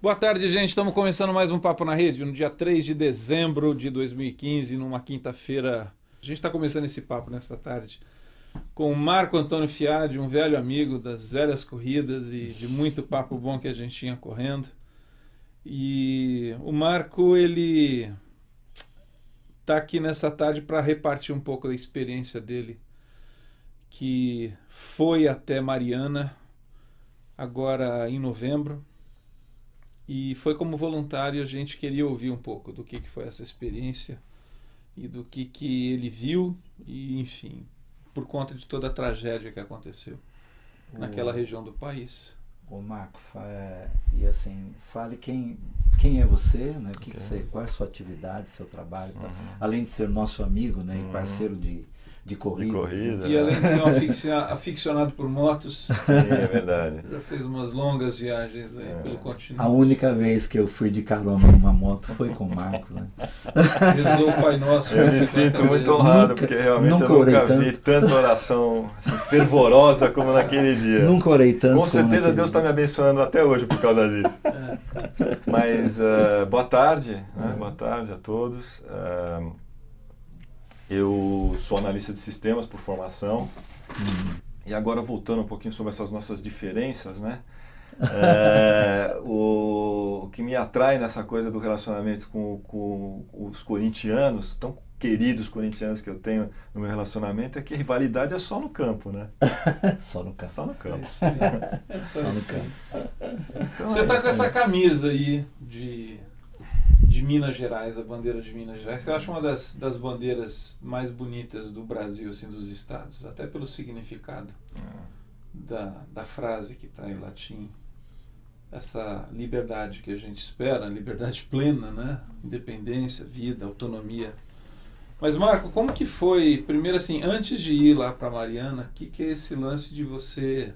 Boa tarde, gente. Estamos começando mais um Papo na Rede, no dia 3 de dezembro de 2015, numa quinta-feira. A gente está começando esse papo nesta tarde com o Marco Antônio Fiade, um velho amigo das velhas corridas e de muito papo bom que a gente tinha correndo. E o Marco, ele está aqui nessa tarde para repartir um pouco da experiência dele, que foi até Mariana, agora em novembro. E foi como voluntário, a gente queria ouvir um pouco do que foi essa experiência e do que ele viu e, enfim, por conta de toda a tragédia que aconteceu naquela região do país. Ô Marco, e assim, fale quem é você, né? Qual é a sua atividade, seu trabalho, tá? Além de ser nosso amigo, né, e parceiro de corrida. E além de ser um aficionado por motos. Sim, é verdade. Já fez umas longas viagens aí pelo continente. A única vez que eu fui de carona numa moto foi com o Marco, né? Rezou o Pai Nosso. Eu me sinto muito honrado, porque realmente eu nunca vi tanta oração assim, fervorosa como naquele dia. Nunca orei tanto. Com certeza Deus está me abençoando até hoje por causa disso. Mas boa tarde, né? Boa tarde a todos. Eu sou analista de sistemas por formação. E agora voltando um pouquinho sobre essas nossas diferenças, né? O que me atrai nessa coisa do relacionamento com os corintianos, tão queridos corintianos que eu tenho no meu relacionamento, é que a rivalidade é só no campo, né? Só no campo. Só no campo. É só no isso campo. Então, você está com essa camisa aí de Minas Gerais, a bandeira de Minas Gerais, que eu acho uma das bandeiras mais bonitas do Brasil, assim, dos estados, até pelo significado da frase que está em latim. Essa liberdade que a gente espera, liberdade plena, né? Independência, vida, autonomia. Mas, Marco, como que foi, primeiro assim, antes de ir lá para Mariana, o que é esse lance de você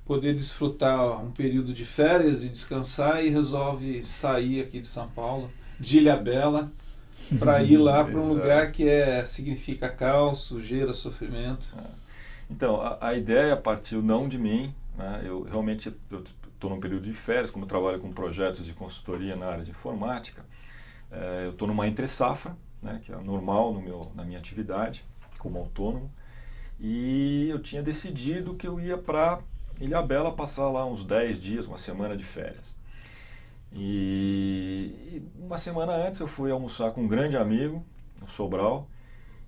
poder desfrutar um período de férias e descansar e resolve sair aqui de São Paulo, de Ilhabela, para ir lá para um lugar que significa caos, sujeira, sofrimento? Então, a ideia partiu não de mim, né? Eu realmente estou num período de férias, como eu trabalho com projetos de consultoria na área de informática, eu estou numa entre-safra, né, que é normal na minha atividade como autônomo, e eu tinha decidido que eu ia para Ilhabela passar lá uns 10 dias, uma semana de férias. E uma semana antes eu fui almoçar com um grande amigo, o Sobral,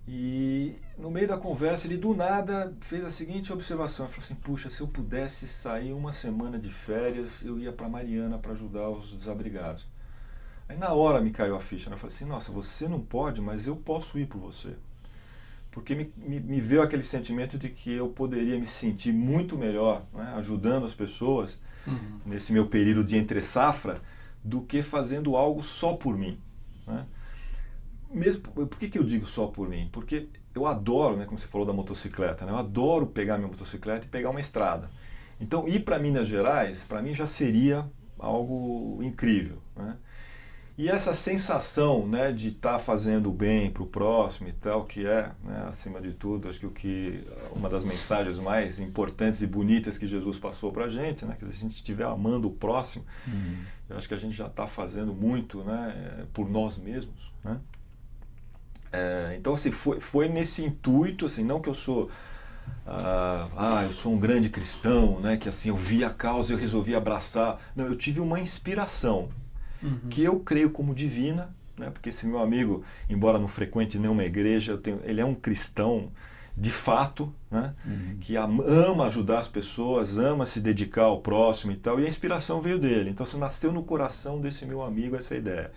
e no meio da conversa ele do nada fez a seguinte observação, ele falou assim: puxa, se eu pudesse sair uma semana de férias, eu ia para Mariana para ajudar os desabrigados. Aí na hora me caiu a ficha, né? Eu falei assim: nossa, você não pode, mas eu posso ir por você. Porque me veio aquele sentimento de que eu poderia me sentir muito melhor, né, ajudando as pessoas nesse meu período de entre-safra, do que fazendo algo só por mim, né? Mesmo, por que eu digo só por mim? Porque eu adoro, né, como você falou da motocicleta, né, eu adoro pegar minha motocicleta e pegar uma estrada. Então ir para Minas Gerais, para mim já seria algo incrível, né? E essa sensação, né, de estar fazendo bem para o próximo e tal, que é, né, acima de tudo, acho que uma das mensagens mais importantes e bonitas que Jesus passou para a gente, né, que se a gente estiver amando o próximo, eu acho que a gente já está fazendo muito, né, por nós mesmos, né? Então, assim, foi nesse intuito, assim, não que eu sou... eu sou um grande cristão, né, que assim, eu vi a causa e eu resolvi abraçar. Não, eu tive uma inspiração, que eu creio como divina, né? Porque esse meu amigo, embora não frequente nenhuma igreja, ele é um cristão de fato, né? Que ama ajudar as pessoas, ama se dedicar ao próximo e tal, e a inspiração veio dele. Então, assim, nasceu no coração desse meu amigo essa ideia.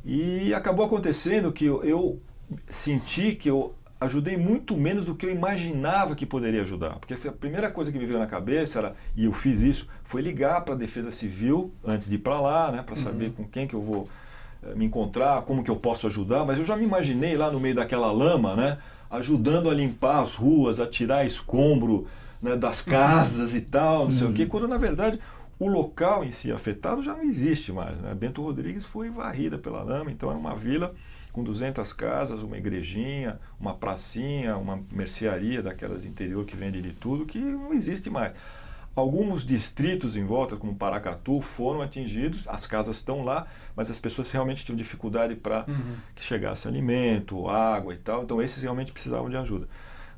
E acabou acontecendo que eu senti que eu ajudei muito menos do que eu imaginava que poderia ajudar. Porque assim, a primeira coisa que me veio na cabeça era, e eu fiz isso, foi ligar para a Defesa Civil antes de ir para lá, né, para saber com quem que eu vou me encontrar, como que eu posso ajudar. Mas eu já me imaginei lá no meio daquela lama, né, ajudando a limpar as ruas, a tirar escombro, né, das casas e tal, não sei o quê, quando na verdade o local em si afetado já não existe mais, né? Bento Rodrigues foi varrida pela lama, então era uma vila com 200 casas, uma igrejinha, uma pracinha, uma mercearia daquelas de interior que vende de tudo, que não existe mais. alguns distritos em volta, como Paracatu, foram atingidos, as casas estão lá, mas as pessoas realmente tinham dificuldade para que chegasse alimento, água e tal, então esses realmente precisavam de ajuda.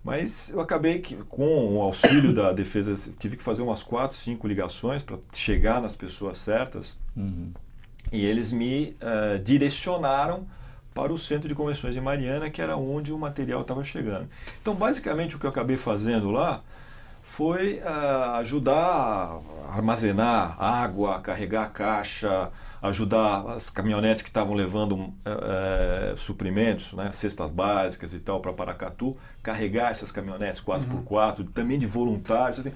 Mas eu acabei que, com o auxílio da defesa, tive que fazer umas 4, 5 ligações para chegar nas pessoas certas, e eles me direcionaram para o Centro de Convenções de Mariana, que era onde o material estava chegando. Então, basicamente, o que eu acabei fazendo lá foi ajudar a armazenar água, carregar a caixa, ajudar as caminhonetes que estavam levando suprimentos, né, cestas básicas e tal, para Paracatu, carregar essas caminhonetes 4x4, também de voluntários. Assim.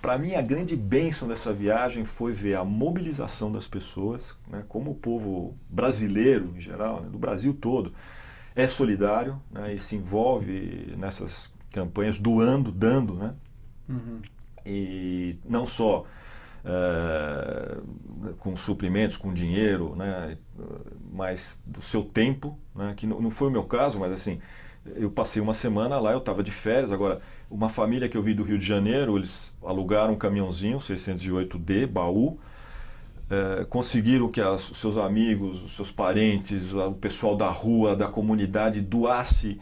Para mim, a grande bênção dessa viagem foi ver a mobilização das pessoas, né, como o povo brasileiro, em geral, né, do Brasil todo, é solidário, né, e se envolve nessas campanhas doando, dando, né? E não só com suprimentos, com dinheiro, né, mas do seu tempo, né, que não foi o meu caso, mas assim, eu passei uma semana lá, eu estava de férias. Agora, uma família que eu vi do Rio de Janeiro, eles alugaram um caminhãozinho, 608D, baú, conseguiram que os seus amigos, os seus parentes, o pessoal da rua, da comunidade doasse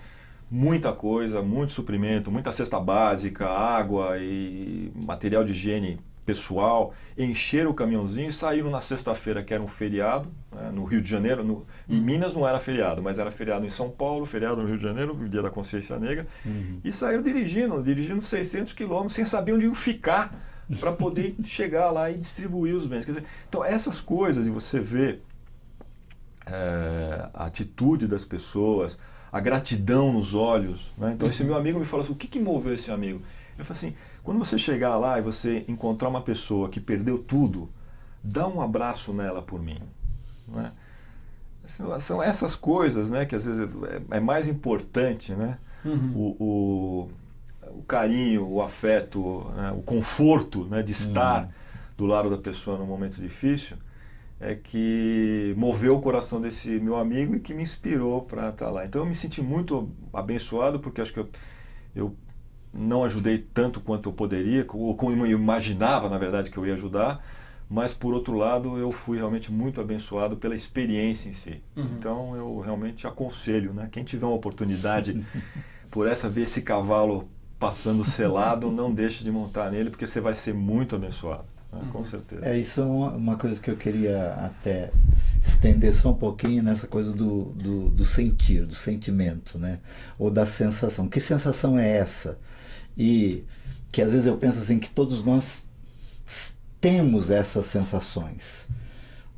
muita coisa, muito suprimento, muita cesta básica, água e material de higiene pessoal, encheram o caminhãozinho e saíram na sexta-feira, que era um feriado, né, no Rio de Janeiro. Em Minas não era feriado, mas era feriado em São Paulo, feriado no Rio de Janeiro, Dia da Consciência Negra, e saíram dirigindo 600 quilômetros sem saber onde iam ficar para poder chegar lá e distribuir os bens. Quer dizer, então essas coisas, e você vê a atitude das pessoas, a gratidão nos olhos, né? Então esse meu amigo me falou assim, o que moveu esse amigo? Eu falei assim, quando você chegar lá e você encontrar uma pessoa que perdeu tudo, dá um abraço nela por mim, né? São essas coisas, né, que às vezes é mais importante, né? O carinho, o afeto, né, o conforto, né, de estar do lado da pessoa num momento difícil, é que moveu o coração desse meu amigo e que me inspirou para estar lá. Então eu me senti muito abençoado, porque acho que eu não ajudei tanto quanto eu poderia, ou como eu imaginava, na verdade, que eu ia ajudar, mas, por outro lado, eu fui realmente muito abençoado pela experiência em si. Então eu realmente aconselho, né, quem tiver uma oportunidade ver esse cavalo passando selado, não deixe de montar nele, porque você vai ser muito abençoado. Com certeza. Isso é uma coisa que eu queria até estender só um pouquinho nessa coisa do sentir, do sentimento, né? Ou da sensação. Que sensação é essa? E que às vezes eu penso assim, que todos nós temos essas sensações,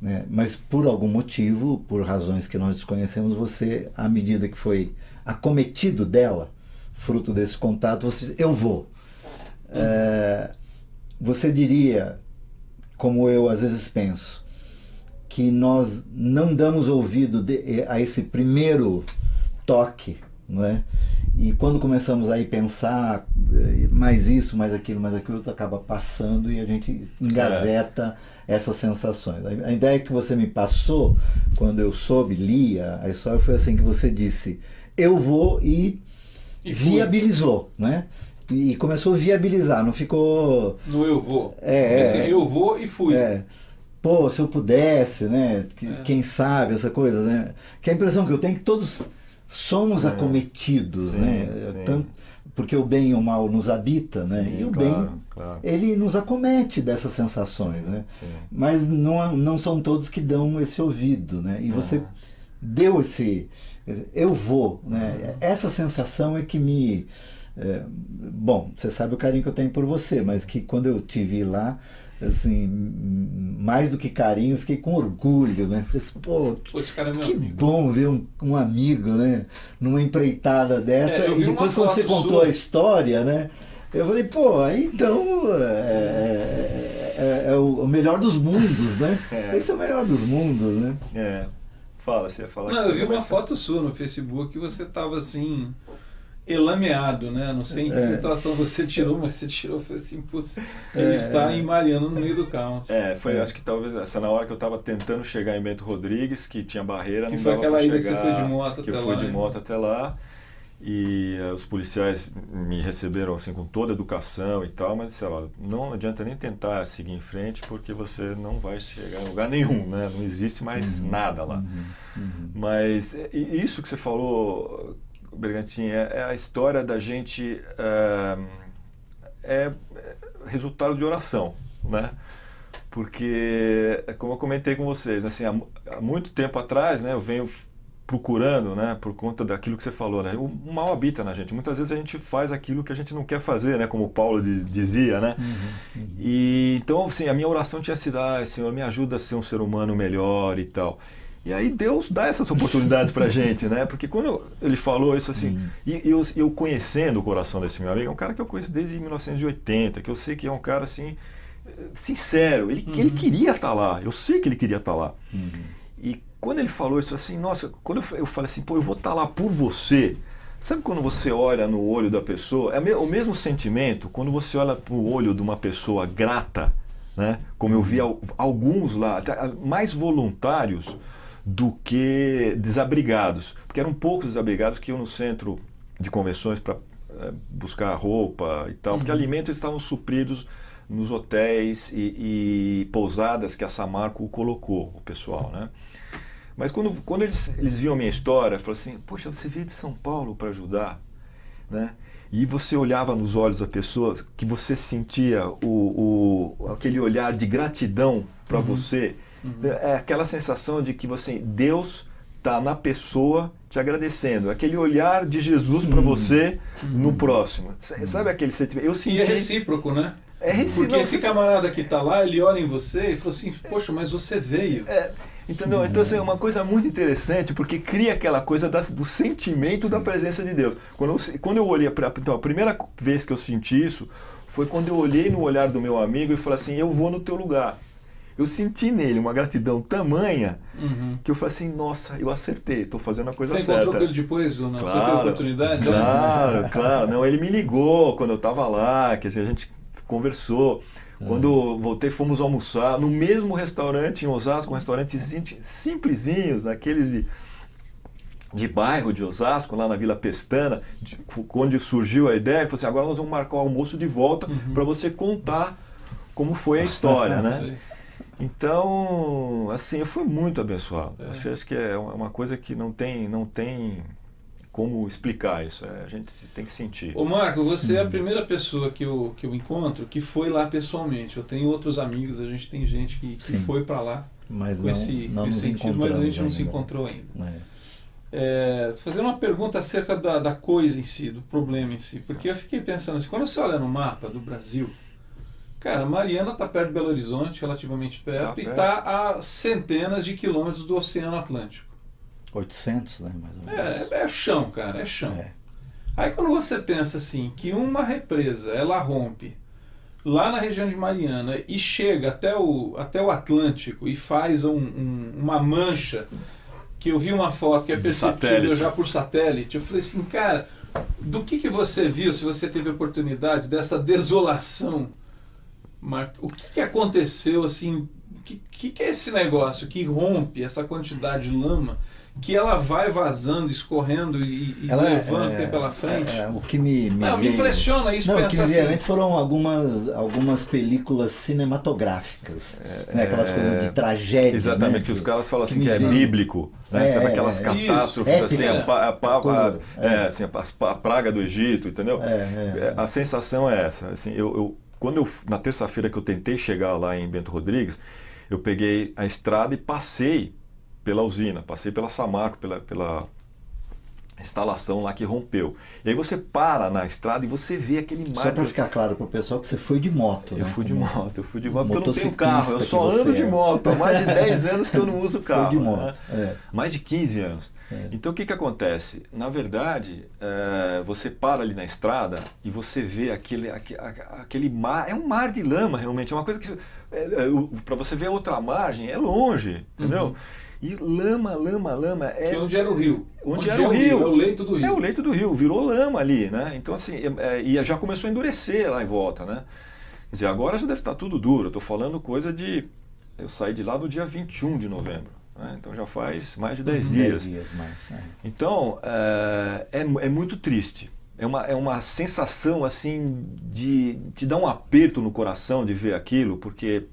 né? Mas por algum motivo, por razões que nós desconhecemos, você, à medida que foi acometido dela, fruto desse contato, você diz, eu vou. Você diria, como eu às vezes penso, que nós não damos ouvido a esse primeiro toque, não é? E quando começamos a pensar mais isso, mais aquilo, acaba passando e a gente engaveta essas sensações. A ideia que você me passou, quando eu lia a história, foi assim, que você disse, eu vou e viabilizou, né? E começou a viabilizar, não ficou... No eu vou. Assim, eu vou e fui. Pô, se eu pudesse, né? Quem sabe, essa coisa, né? Que a impressão que eu tenho é que todos somos acometidos, né? Sim. Tanto, porque o bem e o mal nos habita, né? Sim, e o bem, ele nos acomete dessas sensações, né? Sim. Mas não são todos que dão esse ouvido, né? E você deu esse... Eu vou, né? Essa sensação é que me... bom, você sabe o carinho que eu tenho por você, mas que quando eu te vi lá, assim, mais do que carinho, eu fiquei com orgulho, né? Falei assim, pô, que bom ver um amigo, né? Numa empreitada dessa. E depois quando você contou a história, né? Eu falei, pô, aí então é o melhor dos mundos, né? Esse é o melhor dos mundos, né? Você ia falar. Não, eu vi uma foto sua no Facebook que você tava assim... elameado, né? Não sei em que situação você tirou, mas você tirou, foi assim, putz, ele está em Mariana no meio do caos. Acho que talvez essa na hora que eu estava tentando chegar em Bento Rodrigues, que tinha barreira, que não foi dava aquela para chegar. ida que você foi de moto até lá. Que eu fui de moto até lá. E os policiais me receberam assim com toda a educação e tal, mas sei lá, não adianta nem tentar seguir em frente porque você não vai chegar em lugar nenhum, né? Não existe mais nada lá. Mas isso que você falou, Bergantin, é a história da gente, é resultado de oração, né? Porque, como eu comentei com vocês, assim, há muito tempo atrás, né, eu venho procurando, né, por conta daquilo que você falou, né, o mal habita na gente. Muitas vezes a gente faz aquilo que a gente não quer fazer, né, como o Paulo dizia, né. E então, assim, a minha oração tinha sido, Senhor, me ajuda a ser um ser humano melhor e tal. E aí Deus dá essas oportunidades pra gente, né, porque quando ele falou isso assim, e eu conhecendo o coração desse meu amigo, é um cara que eu conheço desde 1980, que eu sei que é um cara assim, sincero, ele queria estar lá, eu sei que ele queria estar lá. E quando ele falou isso assim, nossa, quando eu falei assim, pô, eu vou estar lá por você. Sabe quando você olha no olho da pessoa, é o mesmo sentimento quando você olha pro olho de uma pessoa grata, né? Como eu vi alguns lá, até mais voluntários do que desabrigados, porque eram poucos desabrigados que iam no centro de convenções para buscar roupa e tal, porque alimentos eles estavam supridos nos hotéis e pousadas que a Samarco colocou, o pessoal, né? Mas quando eles viam a minha história, falaram assim, poxa, você veio de São Paulo para ajudar, né? E você olhava nos olhos da pessoa, que você sentia aquele olhar de gratidão para você, é aquela sensação de que Deus está na pessoa te agradecendo, aquele olhar de Jesus para você no próximo. Sabe aquele sentimento? Eu senti... E é recíproco, né? É recíproco. Porque esse camarada que está lá, ele olha em você e fala assim, poxa, mas você veio. Entendeu? Então, assim, é uma coisa muito interessante, porque cria aquela coisa do sentimento da presença de Deus. Quando eu olhei, então, a primeira vez que eu senti isso, foi quando eu olhei no olhar do meu amigo e falei assim, eu vou no teu lugar. Eu senti nele uma gratidão tamanha que eu falei assim, nossa, eu acertei, estou fazendo a coisa certa. Você encontrou com ele depois, na claro, sua oportunidade? Claro. Não, ele me ligou quando eu estava lá, que a gente conversou. Quando eu voltei, fomos almoçar no mesmo restaurante em Osasco, um restaurante simplesinhos, daqueles de bairro de Osasco, lá na Vila Pestana, onde surgiu a ideia. Ele falou assim, agora nós vamos marcar o almoço de volta para você contar como foi a história, né? Então, assim, eu fui muito abençoado. Acho que é uma coisa que não tem como explicar isso, a gente tem que sentir. Ô Marco, você é a primeira pessoa que eu encontro que foi lá pessoalmente. Eu tenho outros amigos, a gente tem gente que foi para lá mas com esse sentido, mas a gente não se encontrou ainda. Fazendo uma pergunta acerca da coisa em si, do problema em si, porque eu fiquei pensando assim, quando você olha no mapa do Brasil, cara, Mariana está perto de Belo Horizonte, relativamente perto, e está a centenas de quilômetros do Oceano Atlântico. 800, né, mais ou menos. É chão, cara, é chão. Aí quando você pensa assim, que uma represa, ela rompe lá na região de Mariana e chega até o Atlântico e faz uma mancha, que eu vi uma foto que é perceptível já por satélite, eu falei assim, cara, do que você viu, se você teve oportunidade dessa desolação, Marco, o que aconteceu, assim, o que é esse negócio que rompe essa quantidade de lama, que ela vai vazando, escorrendo e levando pela frente? O que me impressiona isso, pensar assim. Realmente foram algumas películas cinematográficas, né? Aquelas coisas de tragédia. Exatamente, né? Que os caras falam assim que é bíblico, né? Sabe aquelas catástrofes, assim, a praga do Egito, entendeu? A sensação é essa. Assim, na terça-feira que eu tentei chegar lá em Bento Rodrigues, eu peguei a estrada e passei pela usina, passei pela Samarco, pela instalação lá que rompeu. E aí você para na estrada e você vê aquele mar... Só para ficar claro para o pessoal que você foi de moto, né? Eu fui de moto, porque eu não tenho carro, eu só ando de moto. Há mais de 10 anos que eu não uso carro. Foi de moto, né? Mais de 15 anos. Então o que acontece? Na verdade, você para ali na estrada e você vê aquele mar, é um mar de lama realmente, é uma coisa que para você ver a outra margem é longe, entendeu? E lama que onde era o rio? Onde era o rio? É o leito do rio. É o leito do rio, virou lama ali, né? Então assim, e já começou a endurecer lá em volta, né? Quer dizer, agora já deve estar tudo duro, eu estou falando coisa de... Eu saí de lá no dia 21 de novembro. né? Então já faz mais de 10 dias. 10 dias mais. Então, é muito triste. É uma sensação assim de te dar um aperto no coração de ver aquilo, porque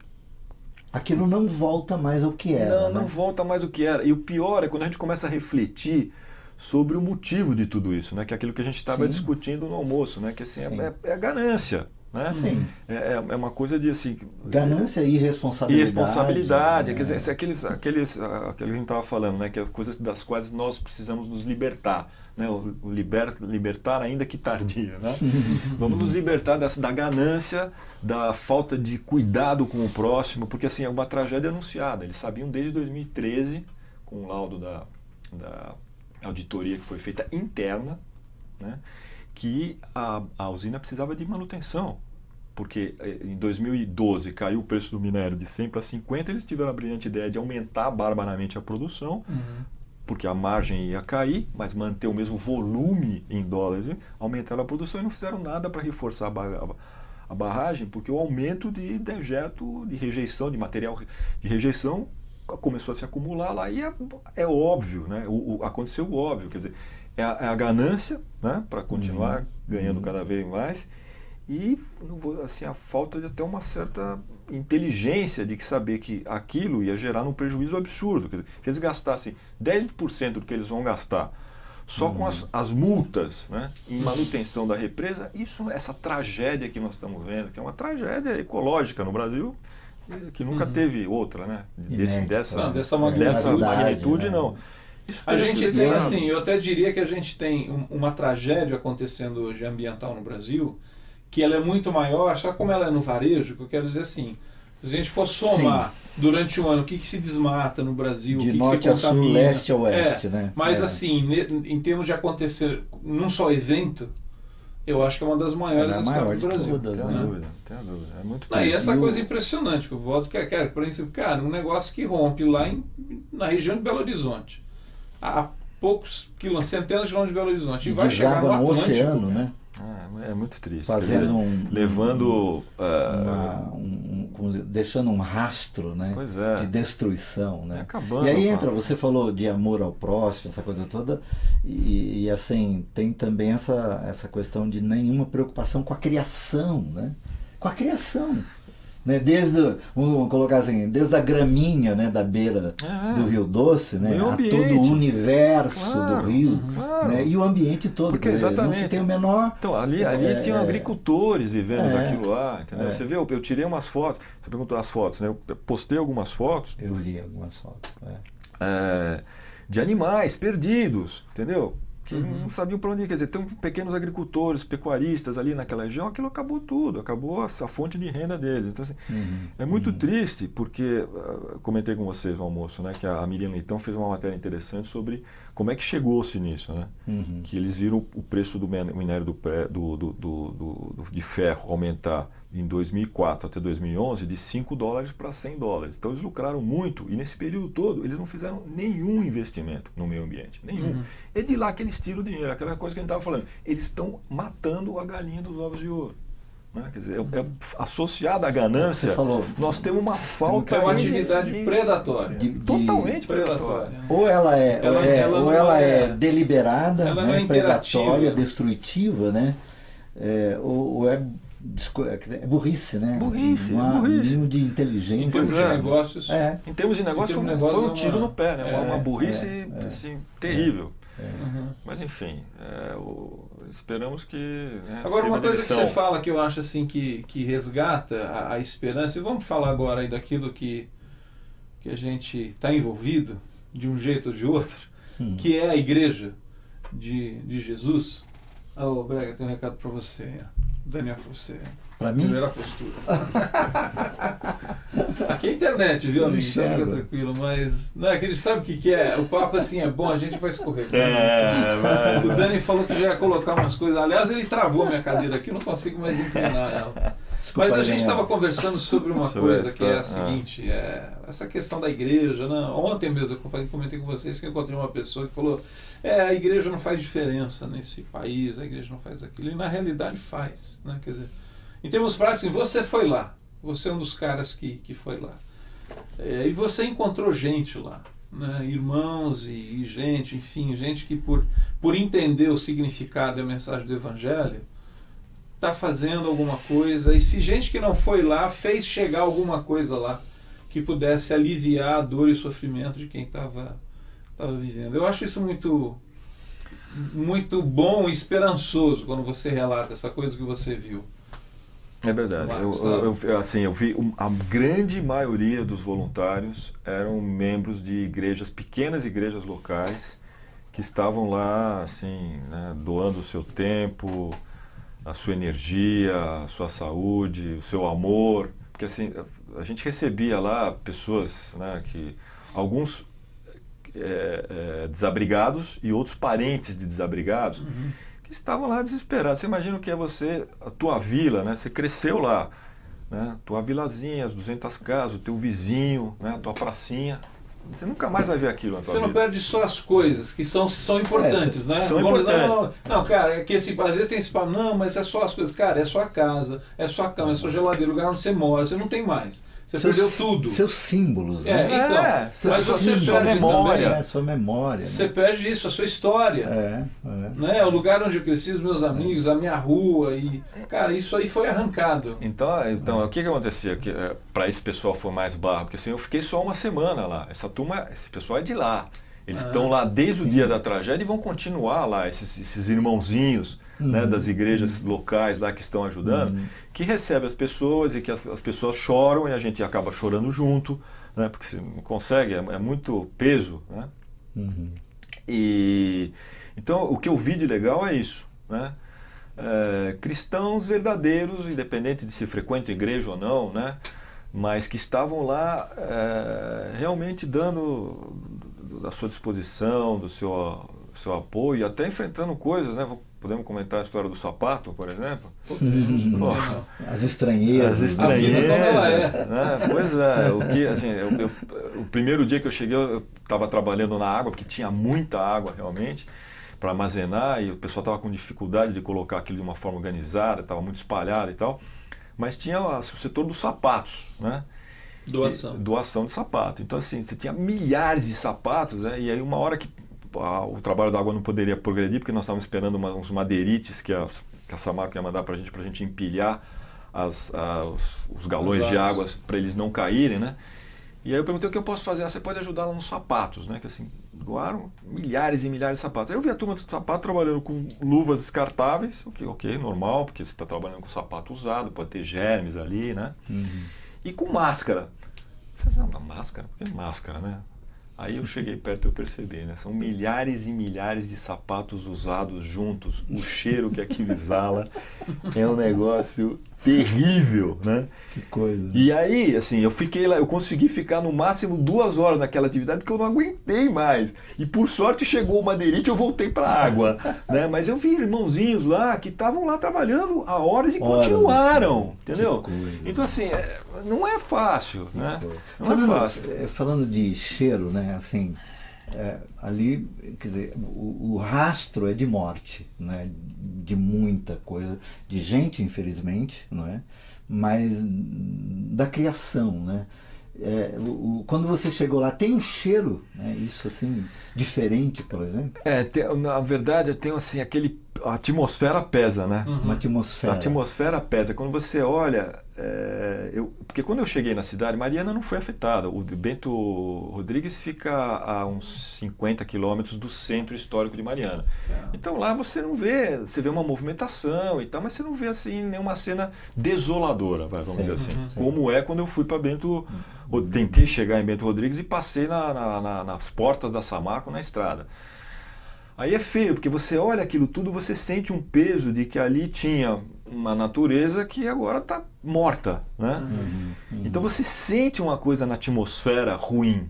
aquilo não volta mais ao que era. Não volta mais ao que era. E o pior é quando a gente começa a refletir sobre o motivo de tudo isso, né? Que é aquilo que a gente estava discutindo no almoço, né? Que assim, é a ganância. Né? Sim. É uma coisa de assim. Ganância e irresponsabilidade. Irresponsabilidade, quer dizer, aqueles que a gente estava falando, né? Que é coisas das quais nós precisamos nos libertar. Né? Libertar ainda que tardia. Né? Vamos nos libertar da ganância, da falta de cuidado com o próximo, porque assim, é uma tragédia anunciada. Eles sabiam desde 2013, com o laudo da auditoria que foi feita interna, né? Que a usina precisava de manutenção, porque em 2012 caiu o preço do minério de 100 para 50, eles tiveram a brilhante ideia de aumentar barbaramente a produção, porque a margem ia cair, mas manter o mesmo volume em dólares, aumentaram a produção e não fizeram nada para reforçar a barragem, porque o aumento de dejeto, de rejeição, de material de rejeição, começou a se acumular lá e é óbvio, né? Aconteceu o óbvio, quer dizer, é a ganância, né, para continuar ganhando cada vez mais, e assim, a falta de até uma certa inteligência de saber que aquilo ia gerar um prejuízo absurdo. Quer dizer, se eles gastassem 10% do que eles vão gastar só com as multas, né, em manutenção da represa, essa tragédia que nós estamos vendo, que é uma tragédia ecológica no Brasil, que nunca teve outra, né, dessa magnitude, né? Não. A gente tem, assim, eu até diria que a gente tem uma tragédia acontecendo hoje ambiental no Brasil, que ela é muito maior, só como ela é no varejo, que eu quero dizer assim, se a gente for somar durante o ano o que se desmata no Brasil, de o que norte se contamina, a sul, leste a oeste, né? Mas assim, em termos de acontecer num só evento, eu acho que é uma das maiores da história do Brasil. Todas, tem a dúvida. É muito triste. E essa coisa impressionante que eu volto, por exemplo, cara, um negócio que rompe lá na região de Belo Horizonte, a poucos quilômetros, centenas de quilômetros de Belo Horizonte, e vai chegar no Atlântico, oceano, né? É muito triste. Fazendo deixando um rastro, né, de destruição, né? Acabando, e aí entra, você falou de amor ao próximo, essa coisa toda, e assim, tem também essa questão de nenhuma preocupação com a criação, né? Com a criação. Né, vamos colocar assim, desde a graminha, né, da beira do Rio Doce, né, a todo o universo do rio, né, e o ambiente todo. Porque exatamente. Não se tem o menor... Então, ali tinham agricultores vivendo daquilo lá, entendeu? Você vê, eu tirei umas fotos, você perguntou as fotos, né? Eu postei algumas fotos. Eu vi algumas fotos, de animais perdidos, entendeu? Que não sabiam para onde ir. Quer dizer, tem pequenos agricultores, pecuaristas ali naquela região, aquilo acabou tudo, acabou a fonte de renda deles. Então, assim, é muito triste, porque, comentei com vocês no almoço, né, que a Miriam Leitão fez uma matéria interessante sobre como é que chegou-se nisso, né? Que eles viram o preço do minério de ferro aumentar em 2004 até 2011 de $5 para $100. Então eles lucraram muito e nesse período todo eles não fizeram nenhum investimento no meio ambiente, nenhum. É de lá que eles tiram o dinheiro, aquela coisa que a gente estava falando. Eles estão matando a galinha dos ovos de ouro. Né? Quer dizer, associada à ganância, nós temos uma falta... É uma atividade predatória. Totalmente predatória. Ou ela é deliberada, né, predatória, destrutiva, né? Ou é burrice, né? Burrice. Mínimo de inteligência. Em termos de negócios. Em termos de negócio, foi um tiro no pé, né? Uma burrice assim, terrível. Mas enfim, esperamos que... Né, agora, uma coisa que você fala que eu acho assim que resgata a esperança, e vamos falar agora aí daquilo que a gente está envolvido, de um jeito ou de outro, que é a igreja de Jesus. Brega, tem um recado para você, Daniel, para você. Para mim? Primeira postura. Aqui é internet, viu, amigo? Então fica tranquilo, mas... Não, é que sabe o que é? O papo assim é bom, a gente vai escorrer. O Dani falou que já ia colocar umas coisas. Aliás, ele travou minha cadeira aqui, não consigo mais inclinar ela. Mas a gente estava conversando sobre uma coisa que é a seguinte, essa questão da igreja, né? Ontem mesmo eu comentei com vocês que eu encontrei uma pessoa que falou, a igreja não faz diferença nesse país, a igreja não faz aquilo, e na realidade faz, né? Quer dizer, em termos práticos, assim, você foi lá, você é um dos caras que foi lá, e você encontrou gente lá, né, irmãos e gente, enfim, gente que por entender o significado e a mensagem do Evangelho, está fazendo alguma coisa, e se gente que não foi lá fez chegar alguma coisa lá que pudesse aliviar a dor e sofrimento de quem estava vivendo. Eu acho isso muito bom e esperançoso quando você relata essa coisa que você viu. É verdade. Eu vi a grande maioria dos voluntários eram membros de igrejas, pequenas igrejas locais, que estavam lá, assim, né, doando o seu tempo, a sua energia, a sua saúde, o seu amor. Porque assim, a gente recebia lá pessoas, né, alguns desabrigados e outros parentes de desabrigados, que estavam lá desesperados. Você imagina o que é a tua vila, né? Você cresceu lá, né? Tua vilazinha, as 200 casas, o teu vizinho, né? A tua pracinha. Você nunca mais vai ver aquilo na tua vida. Você não perde só as coisas que são importantes, né? São importantes. Não, cara, é que às vezes tem esse papo, não, mas é só as coisas. Cara, é sua casa, é sua cama, é sua geladeira, o lugar onde você mora, você não tem mais. Você perdeu tudo. Seus símbolos. Né? Então, mas você perde sua memória. Também, sua memória. Você né? perde isso, a sua história. Né? O lugar onde eu cresci, os meus amigos, a minha rua. E, cara, isso aí foi arrancado. Então o que acontecia? Para esse pessoal foi mais barro, porque assim, eu fiquei só uma semana lá. Esse pessoal é de lá. Eles estão lá desde o dia da tragédia e vão continuar lá, esses irmãozinhos, né, das igrejas locais lá que estão ajudando, que recebem as pessoas e que as pessoas choram e a gente acaba chorando junto, né, porque você não consegue, é muito peso. Né? Então, o que eu vi de legal é isso. Né? Cristãos verdadeiros, independente de se frequentam igreja ou não, né, mas que estavam lá realmente dando da sua disposição, do seu apoio, até enfrentando coisas, né? Podemos comentar a história do sapato, por exemplo? As estranhezas. Né? Pois é, assim, o primeiro dia que eu cheguei, eu estava trabalhando na água, porque tinha muita água realmente, para armazenar, e o pessoal estava com dificuldade de colocar aquilo de uma forma organizada, estava muito espalhado e tal, mas tinha o setor dos sapatos, né? Doação de sapato. Então, assim, você tinha milhares de sapatos, né? E aí uma hora que o trabalho da água não poderia progredir, porque nós estávamos esperando uns madeirites que a Samarco ia mandar para a gente empilhar os galões de água para eles não caírem, né? E aí eu perguntei o que eu posso fazer. Você pode ajudar lá nos sapatos, né? Que assim, doaram milhares e milhares de sapatos. Aí eu vi a turma de sapato trabalhando com luvas descartáveis, ok, normal, porque você está trabalhando com sapato usado, pode ter germes ali, né? E com máscara. Eu falei, não, máscara? Por que máscara, né? Aí eu cheguei perto e eu percebi, né? São milhares e milhares de sapatos usados juntos. O cheiro que aquilo exala é um negócio terrível, né? Que coisa. Né? E aí, assim, eu fiquei lá, eu consegui ficar no máximo 2 horas naquela atividade porque eu não aguentei mais. E por sorte chegou o madeirite e eu voltei para a água, né? Mas eu vi irmãozinhos lá que estavam lá trabalhando há horas e continuaram, entendeu? Então, assim, não é fácil, né? Não é fácil. Falando de cheiro, né? Assim, ali, quer dizer, o rastro é de morte, né? De muita coisa, de gente, infelizmente, não é? Mas da criação, né? Quando você chegou lá, tem um cheiro, né? Isso assim, diferente, por exemplo? Na verdade, tem assim, a atmosfera pesa, né? Uma atmosfera. A atmosfera pesa. Quando você olha, porque quando eu cheguei na cidade, Mariana não foi afetada. O Bento Rodrigues fica a uns 50 quilômetros do centro histórico de Mariana. Então lá você não vê, você vê uma movimentação e tal, mas você não vê assim nenhuma cena desoladora, vamos dizer assim. Como é quando eu fui para Bento, tentei chegar em Bento Rodrigues e passei nas portas da Samarco na estrada. Aí é feio, porque você olha aquilo tudo, você sente um peso de que ali tinha uma natureza que agora está morta, né? Então você sente uma coisa na atmosfera ruim,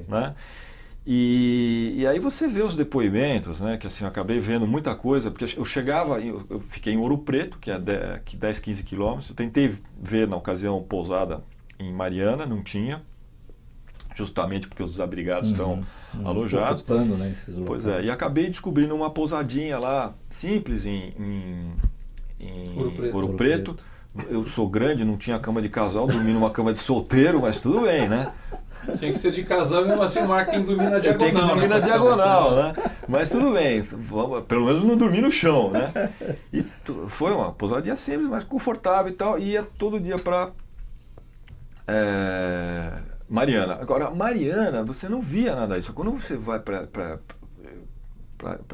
né? E aí você vê os depoimentos, né? Que assim, eu acabei vendo muita coisa, porque eu chegava, eu fiquei em Ouro Preto, que é 10, 15 quilômetros, eu tentei ver na ocasião pousada em Mariana, não tinha, justamente porque os desabrigados estão alojados. Ocupando, né, esses locais. Pois é, e acabei descobrindo uma pousadinha lá, simples, em Ouro Preto. Eu sou grande, não tinha cama de casal, dormi numa cama de solteiro, mas tudo bem, né? Tinha que ser de casal, mesmo assim o Marco tem que dormir na diagonal. Tem que dormir na diagonal, né? Mas tudo bem, pelo menos não dormir no chão, né? E foi uma pousadia simples, mas confortável e tal, e ia todo dia para Mariana. Agora, Mariana, você não via nada disso. Quando você vai para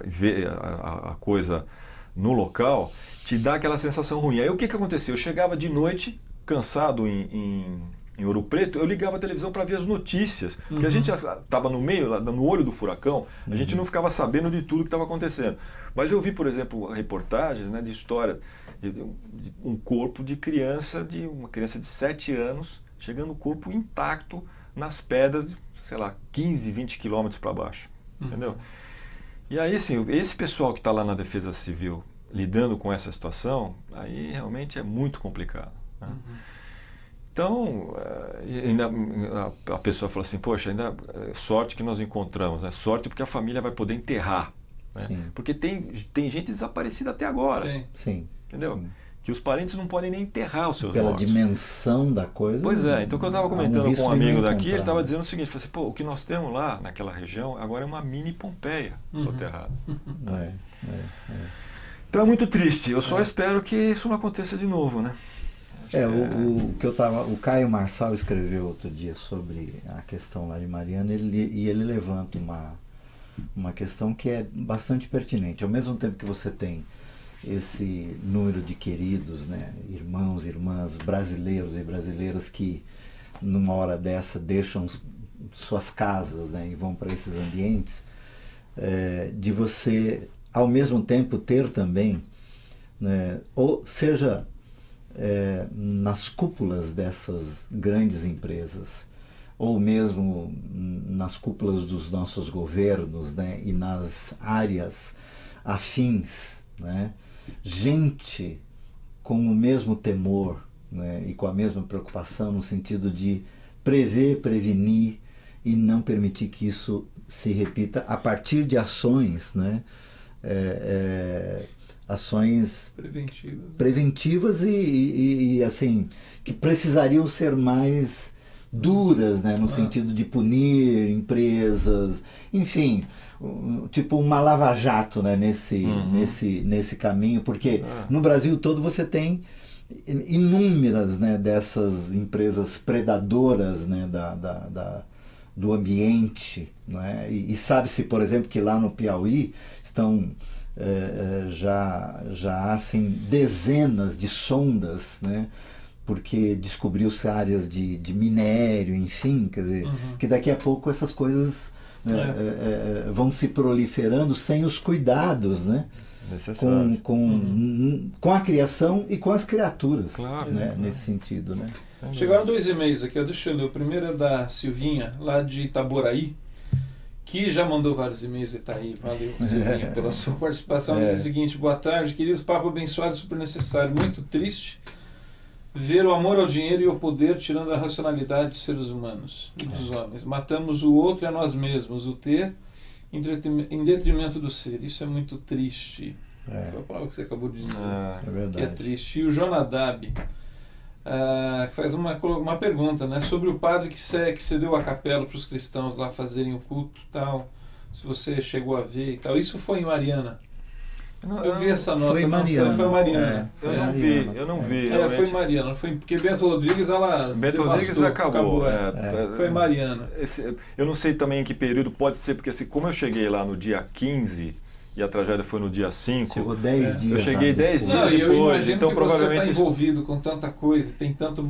ver a coisa no local, te dá aquela sensação ruim. Aí o que aconteceu? Eu chegava de noite, cansado em Ouro Preto, eu ligava a televisão para ver as notícias, porque a gente estava no meio, no olho do furacão, a gente não ficava sabendo de tudo que estava acontecendo. Mas eu vi, por exemplo, reportagens, né, de história de um corpo de criança, uma criança de 7 anos, chegando o corpo intacto nas pedras, sei lá, 15, 20 quilômetros para baixo, entendeu? E aí, assim, esse pessoal que está lá na Defesa Civil lidando com essa situação, aí realmente é muito complicado, né? Então, a pessoa fala assim, poxa, ainda sorte que nós encontramos, né? Sorte porque a família vai poder enterrar, né? Porque tem gente desaparecida até agora. Sim. Entendeu? Sim. Que os parentes não podem nem enterrar os seus Pela mortos. dimensão da coisa. Pois é, então quando eu estava comentando com um amigo daqui, ele estava encontrar. dizendo o seguinte, falou assim, pô, o que nós temos lá naquela região agora é uma mini Pompeia soterrada. Então é muito triste, eu só espero que isso não aconteça de novo, né? O Caio Marçal escreveu outro dia sobre a questão lá de Mariana, e ele levanta uma questão que é bastante pertinente. Ao mesmo tempo que você tem esse número de queridos, né, irmãos, irmãs, brasileiros e brasileiras que numa hora dessa deixam suas casas, né, e vão para esses ambientes, de você ao mesmo tempo ter também, né, ou seja, nas cúpulas dessas grandes empresas, ou mesmo nas cúpulas dos nossos governos, né, e nas áreas afins, né, gente com o mesmo temor, né, e com a mesma preocupação no sentido de prever, prevenir e não permitir que isso se repita a partir de ações, né, ações preventivas e assim, que precisariam ser mais duras, né, no sentido de punir empresas, enfim, tipo uma lava-jato, né, nesse caminho, porque no Brasil todo você tem inúmeras, né, dessas empresas predadoras, né, do ambiente, né, e sabe-se, por exemplo, que lá no Piauí estão já há assim, dezenas de sondas, né, porque descobriu-se áreas de minério, enfim, quer dizer, que daqui a pouco essas coisas vão se proliferando sem os cuidados, né, com a criação e com as criaturas, claro, né, nesse sentido, né. Chegaram 2 e-mails aqui, deixa eu ler. O primeiro é da Silvinha, lá de Itaboraí, que já mandou vários e-mails e está aí. Valeu, Silvinha, pela sua participação. Diz o seguinte: boa tarde, queridos, papo abençoado e super necessário. Muito triste ver o amor ao dinheiro e ao poder tirando a racionalidade dos seres humanos e dos homens. Matamos o outro e a nós mesmos, o ter em detrimento do ser. Isso é muito triste. Foi a palavra que você acabou de dizer. É verdade. Que é triste. E o Jonadab faz uma pergunta, né, sobre o padre que cedeu a capela para os cristãos lá fazerem o culto, tal, se você chegou a ver e tal. Isso foi em Mariana? Eu vi essa nota. Foi Mariana. Foi Mariana. Eu não vi. Foi Mariana, foi porque Bento Rodrigues acabou. Foi Mariana. Eu não sei também em que período, pode ser porque assim, como eu cheguei lá no dia 15 e a tragédia foi no dia 5. Chegou 10 dias. Eu cheguei 10 dias depois. Eu imagino então que provavelmente você está envolvido com tanta coisa, tem tanto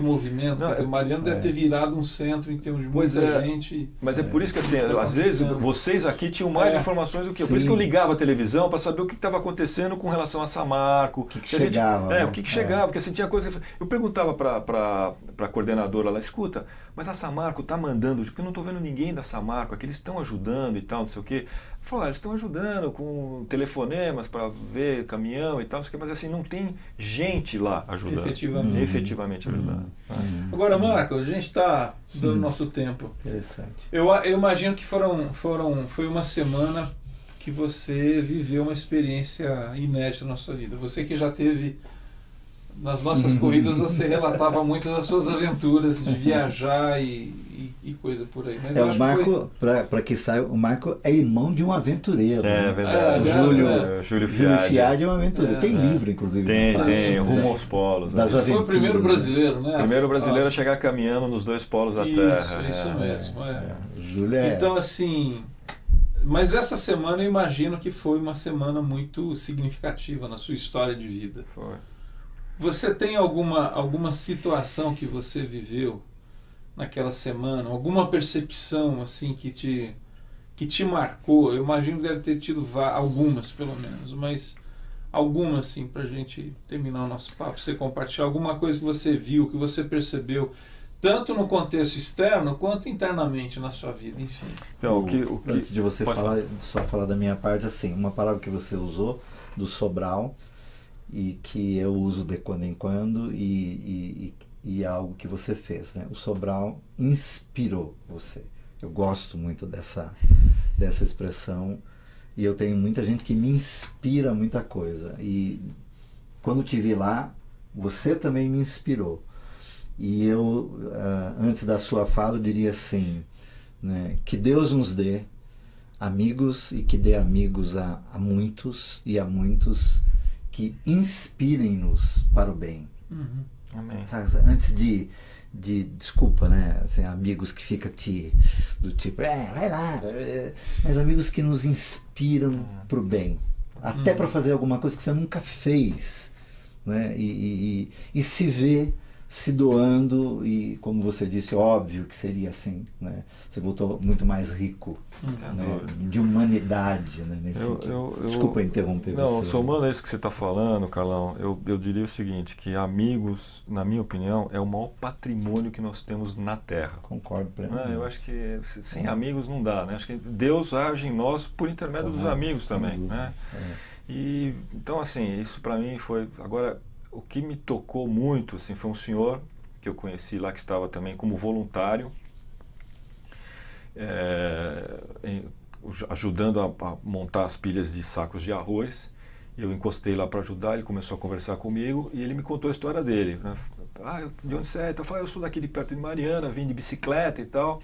movimento. Quer dizer, Mariana deve ter virado um centro em termos de muita gente. Mas é por isso que assim, às vezes vocês aqui tinham mais informações do que eu. Por isso que eu ligava a televisão para saber o que estava acontecendo com relação a Samarco. O que chegava. O que chegava, porque assim, tinha coisa que eu perguntava para a coordenadora lá, escuta, mas a Samarco está mandando, porque eu não estou vendo ninguém da Samarco, aqui eles estão ajudando e tal, não sei o quê. Falou, eles estão ajudando com telefonemas para ver caminhão e tal, não sei o quê, mas assim, não tem gente lá ajudando. Efetivamente ajudando. Agora, Marco, a gente está dando nosso tempo. Interessante. Eu imagino que foi uma semana que você viveu uma experiência inédita na sua vida. Você que já teve nas nossas corridas você relatava muitas das suas aventuras de viajar e coisa por aí. Mas o Marco, para que saiba, o Marco é irmão de um aventureiro. É verdade. Júlio Fiade é um aventureiro. Tem livro, inclusive. Tem Rumo aos Polos. Das aventuras. Foi o primeiro brasileiro, né? O primeiro brasileiro a chegar caminhando nos 2 polos da Terra. Isso mesmo. Júlio Então, assim... Mas essa semana eu imagino que foi uma semana muito significativa na sua história de vida. Foi. Você tem alguma situação que você viveu naquela semana? Alguma percepção assim que te marcou? Eu imagino que deve ter tido algumas, pelo menos, mas alguma assim, para a gente terminar o nosso papo. Você compartilhar alguma coisa que você viu, que você percebeu, tanto no contexto externo quanto internamente na sua vida, enfim. Então, antes de você só falar da minha parte, assim, uma palavra que você usou, do Sobral, e que eu uso de quando em quando, e algo que você fez, né? O Sobral inspirou você. Eu gosto muito dessa expressão, e eu tenho muita gente que me inspira muita coisa. E quando te vi lá, você também me inspirou. E eu, antes da sua fala, eu diria assim, né, que Deus nos dê amigos e que dê amigos a muitos e a muitos que inspirem-nos para o bem. Uhum. Amém. Antes de desculpa, né, assim, amigos que ficam do tipo, vai lá, mas amigos que nos inspiram para o bem, até para fazer alguma coisa que você nunca fez, né, e se vê se doando, e como você disse, óbvio que seria assim, né? Você voltou muito mais rico, né? De humanidade, né? Nesse sentido. Desculpa interromper você. Não, somando a isso que você está falando, Carlão, eu diria o seguinte, que amigos, na minha opinião, é o maior patrimônio que nós temos na Terra. Concordo plenamente. Eu acho que sem amigos não dá, né? Acho que Deus age em nós por intermédio dos amigos também, né? E, então, assim, isso para mim foi... Agora, o que me tocou muito assim, foi um senhor que eu conheci lá, que estava também como voluntário, ajudando a montar as pilhas de sacos de arroz. Eu encostei lá para ajudar, ele começou a conversar comigo e ele me contou a história dele, né? De onde você é? Eu falei, eu sou daqui de perto de Mariana, vim de bicicleta e tal.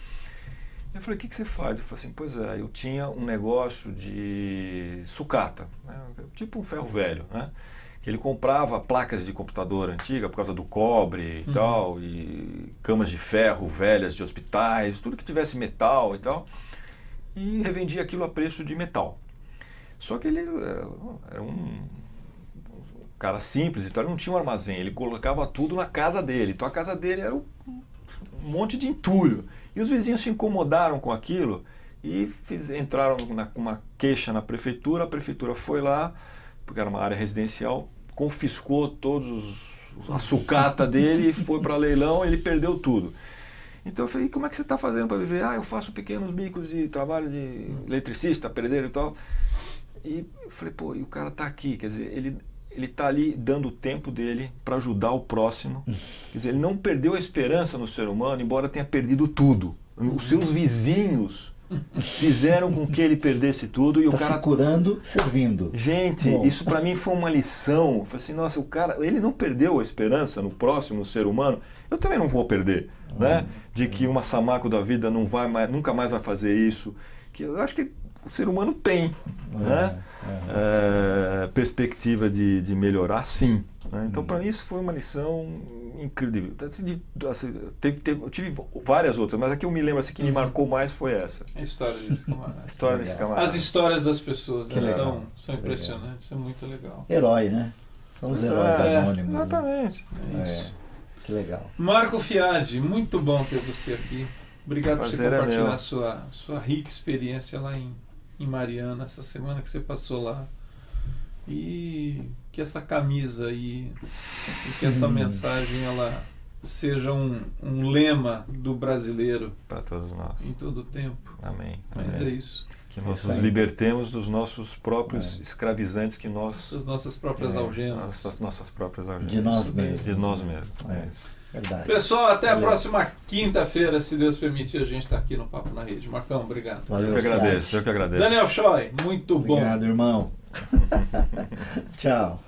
Eu falei, o que você faz? Ele falou assim, pois é, eu tinha um negócio de sucata, né? Tipo um ferro velho, né? Ele comprava placas de computador antiga por causa do cobre e tal, e camas de ferro velhas de hospitais, tudo que tivesse metal e tal, e revendia aquilo a preço de metal. Só que ele era um cara simples, então ele não tinha um armazém, ele colocava tudo na casa dele, então a casa dele era um monte de entulho. E os vizinhos se incomodaram com aquilo e entraram com uma queixa na prefeitura, a prefeitura foi lá, porque era uma área residencial, confiscou todos a sucata dele, foi para leilão, ele perdeu tudo. Então eu falei, como é que você está fazendo para viver? Eu faço pequenos bicos de trabalho de eletricista, pedreiro e tal. E eu falei, pô, e o cara está aqui, quer dizer, ele está ali dando o tempo dele para ajudar o próximo. Quer dizer, ele não perdeu a esperança no ser humano, embora tenha perdido tudo. Os seus vizinhos fizeram com que ele perdesse tudo e o cara se curando, servindo. Gente, isso para mim foi uma lição. Eu falei assim, nossa, o cara, ele não perdeu a esperança no próximo, no ser humano. Eu também não vou perder, né? De que uma Samarco da vida não vai mais, nunca mais vai fazer isso. Que eu acho que o ser humano tem, né? Perspectiva de melhorar, sim. Né? Então, para mim, isso foi uma lição incrível. Eu tive várias outras, mas a que eu me lembro assim, que me marcou mais foi essa. A história desse camarada. A história desse camarada. As histórias das pessoas, né? são impressionantes, é muito legal. Herói, né? São os heróis anônimos. Exatamente. Né? Que legal. Marco Fiade, muito bom ter você aqui. Obrigado por você compartilhar a sua rica experiência lá em Mariana, essa semana que você passou lá. E que essa camisa aí, e que essa mensagem ela seja um lema do brasileiro para todos nós em todo o tempo. Amém. Mas é isso. Que nós nos libertemos dos nossos próprios escravizantes, que nós das nossas próprias algemas. Das nossas próprias algemas. De nós mesmos. De nós mesmos. Verdade. Pessoal, até a próxima quinta-feira, se Deus permitir, a gente está aqui no Papo na Rede. Marcão, obrigado. Valeu, eu que agradeço. Daniel Choi, muito bom. Obrigado, irmão. Tchau.